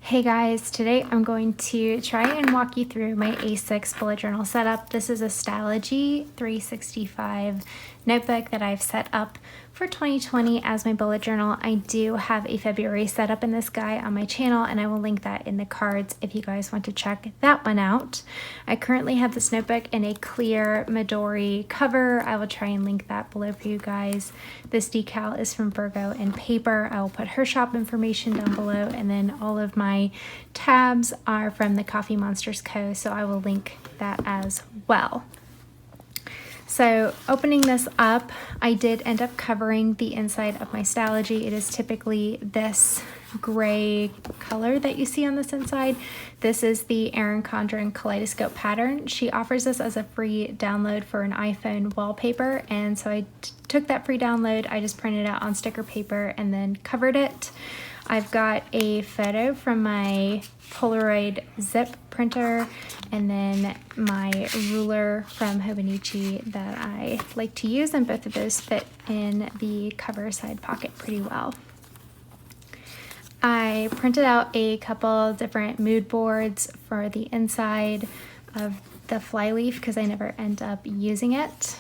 Hey guys, today I'm going to try and walk you through my A6 bullet journal setup. This is a Stalogy 365 notebook that I've set up for 2020 as my bullet journal. I do have a February setup in this guy on my channel, and I will link that in the cards if you guys want to check that one out. I currently have this notebook in a clear Midori cover. I will try and link that below for you guys. This decal is from Virgo and Paper. I will put her shop information down below, and then all of my tabs are from the Coffee Monsters Co., so I will link that as well. So opening this up, I did end up covering the inside of my Stalogy. It is typically this gray color that you see on this inside. This is the Erin Condren Kaleidoscope pattern. She offers this as a free download for an iPhone wallpaper, and so I took that free download, I just printed it out on sticker paper and then covered it. I've got a photo from my Polaroid zip printer and then my ruler from Hobonichi that I like to use, and both of those fit in the cover side pocket pretty well. I printed out a couple different mood boards for the inside of the flyleaf because I never end up using it.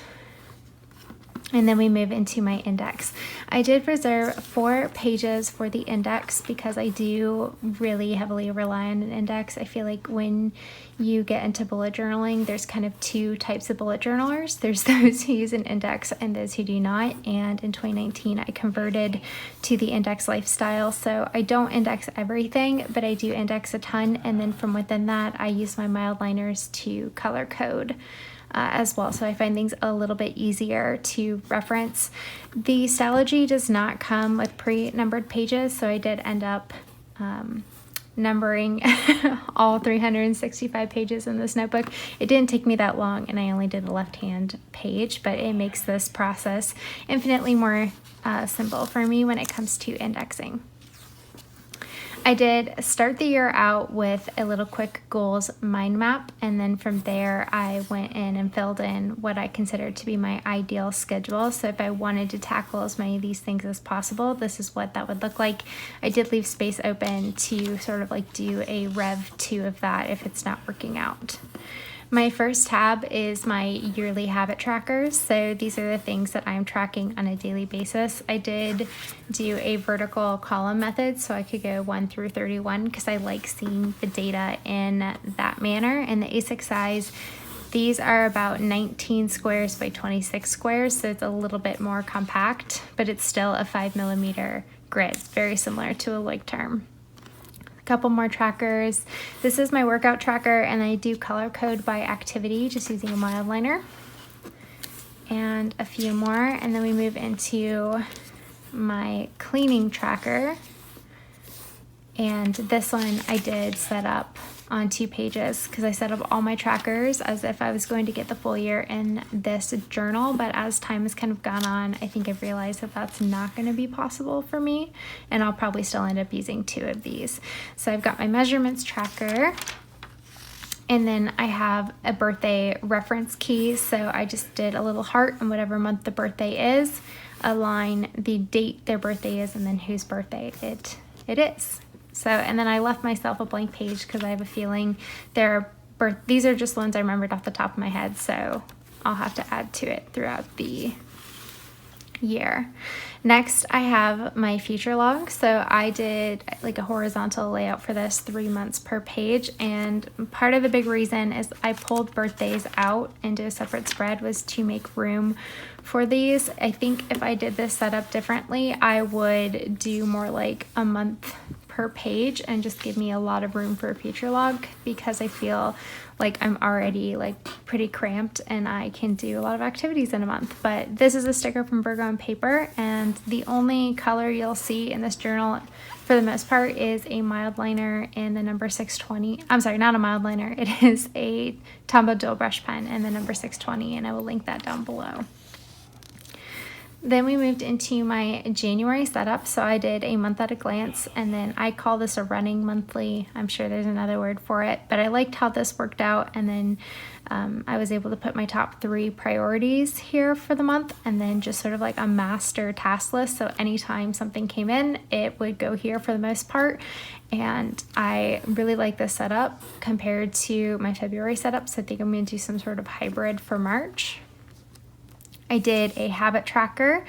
And then we move into my index. I did reserve 4 pages for the index because I do really heavily rely on an index. I feel like when you get into bullet journaling, there's kind of 2 types of bullet journalers. There's those who use an index and those who do not. And in 2019, I converted to the index lifestyle. So I don't index everything, but I do index a ton. And then from within that, I use my mild liners to color code as well, so I find things a little bit easier to reference. The Stalogy does not come with pre-numbered pages, so I did end up numbering all 365 pages in this notebook. It didn't take me that long, and I only did a left-hand page, but it makes this process infinitely more simple for me when it comes to indexing. I did start the year out with a little quick goals mind map, and then from there I went in and filled in what I considered to be my ideal schedule. So if I wanted to tackle as many of these things as possible, this is what that would look like. I did leave space open to sort of like do a Rev 2 of that if it's not working out. My first tab is my yearly habit trackers. So these are the things that I'm tracking on a daily basis. I did do a vertical column method so I could go 1 through 31 because I like seeing the data in that manner. And the A6 size, these are about 19 squares by 26 squares, so it's a little bit more compact, but it's still a 5mm grid, very similar to a like term. Couple more trackers. This is my workout tracker, and I do color code by activity just using a mild liner, and a few more, and then we move into my cleaning tracker. And this one I did set up on 2 pages because I set up all my trackers as if I was going to get the full year in this journal, but as time has kind of gone on, I think I've realized that that's not going to be possible for me, and I'll probably still end up using 2 of these. So I've got my measurements tracker, and then I have a birthday reference key, so I just did a little heart on whatever month the birthday is, align the date their birthday is, and then whose birthday it is. So, and then I left myself a blank page because I have a feeling these are just ones I remembered off the top of my head, so I'll have to add to it throughout the year. Next, I have my future log. So I did like a horizontal layout for this, 3 months per page, and part of the big reason is I pulled birthdays out into a separate spread was to make room for these. I think if I did this setup differently, I would do more like a month per page and just give me a lot of room for a future log, because I feel like I'm already like pretty cramped and I can do a lot of activities in a month. But this is a sticker from Virgo and Paper, and the only color you'll see in this journal for the most part is a mild liner and the number 620. I'm sorry, not a mild liner. It is a Tombow dual brush pen and the number 620, and I will link that down below. Then we moved into my January setup. So I did a month at a glance, and then I call this a running monthly. I'm sure there's another word for it, but I liked how this worked out. And then I was able to put my top 3 priorities here for the month, and then just sort of like a master task list. So anytime something came in, it would go here for the most part. And I really like this setup compared to my February setup. So I think I'm going to do some sort of hybrid for March. I did a habit tracker,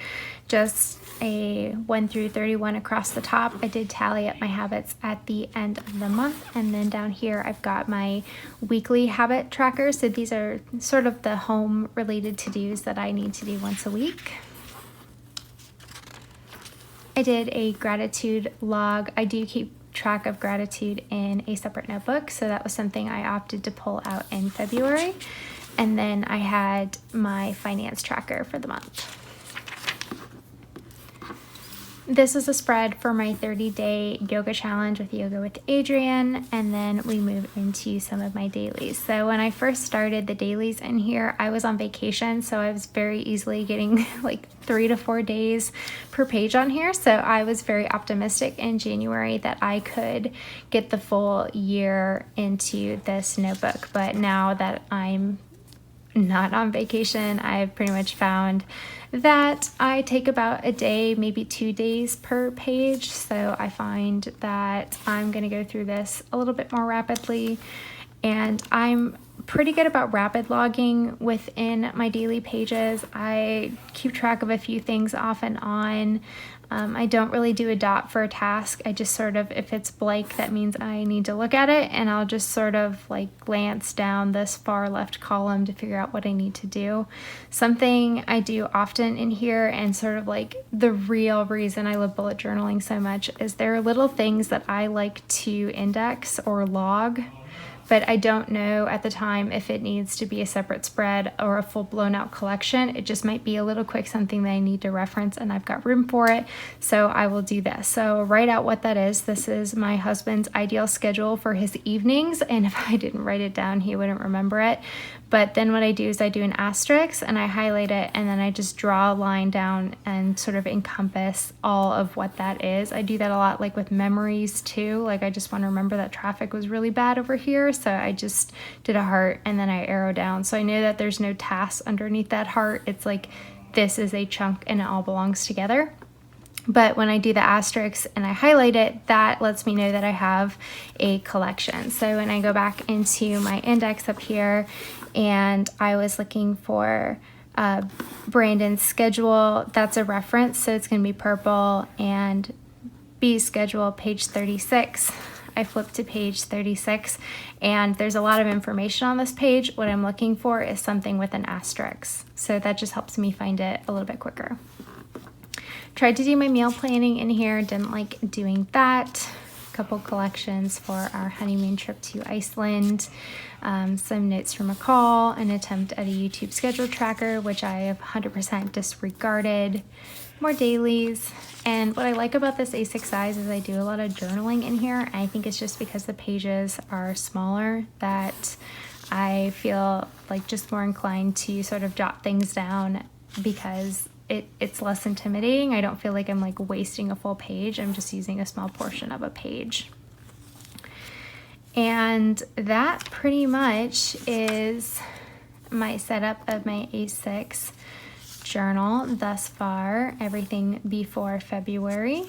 just a 1 through 31 across the top. I did tally up my habits at the end of the month, and then down here I've got my weekly habit tracker. So these are sort of the home related to-dos that I need to do once a week. I did a gratitude log. I do keep track of gratitude in a separate notebook, so that was something I opted to pull out in February. And then I had my finance tracker for the month. This is a spread for my 30-day yoga challenge with Yoga with Adrienne, and then we move into some of my dailies. So when I first started the dailies in here, I was on vacation, so I was very easily getting like 3 to 4 days per page on here. So I was very optimistic in January that I could get the full year into this notebook. But now that I'm not on vacation, I've pretty much found that I take about a day, maybe 2 days per page. So I find that I'm going to go through this a little bit more rapidly, and I'm pretty good about rapid logging within my daily pages. I keep track of a few things off and on. I don't really do a dot for a task. I just sort of, if it's blank, that means I need to look at it, and I'll just sort of like glance down this far left column to figure out what I need to do. Something I do often in here, and sort of like the real reason I love bullet journaling so much, is there are little things that I like to index or log, but I don't know at the time if it needs to be a separate spread or a full blown out collection. It just might be a little quick something that I need to reference, and I've got room for it, so I will do this. So write out what that is. This is my husband's ideal schedule for his evenings, and if I didn't write it down, he wouldn't remember it. But then what I do is I do an asterisk and I highlight it, and then I just draw a line down and sort of encompass all of what that is. I do that a lot like with memories too. Like I just want to remember that traffic was really bad over here, so I just did a heart and then I arrow down. So I know that there's no tasks underneath that heart. It's like this is a chunk and it all belongs together. But when I do the asterisk and I highlight it, that lets me know that I have a collection. So when I go back into my index up here, and I was looking for Brandon's schedule, that's a reference, so it's going to be purple, and B's schedule, page 36. I flip to page 36, and there's a lot of information on this page. What I'm looking for is something with an asterisk, so that just helps me find it a little bit quicker. Tried to do my meal planning in here, didn't like doing that. Couple collections for our honeymoon trip to Iceland, some notes from a call, an attempt at a YouTube schedule tracker, which I have 100% disregarded, more dailies. And what I like about this A6 size is I do a lot of journaling in here, and I think it's just because the pages are smaller that I feel like just more inclined to sort of jot things down, because it's less intimidating. I don't feel like I'm like wasting a full page. I'm just using a small portion of a page. And that pretty much is my setup of my A6 journal thus far, everything before February.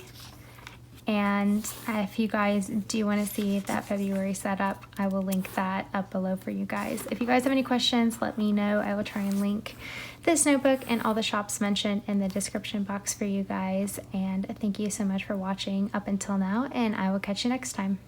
And if you guys do want to see that February setup, I will link that up below for you guys. If you guys have any questions, let me know. I will try and link this notebook and all the shops mentioned in the description box for you guys. And thank you so much for watching up until now, and I will catch you next time.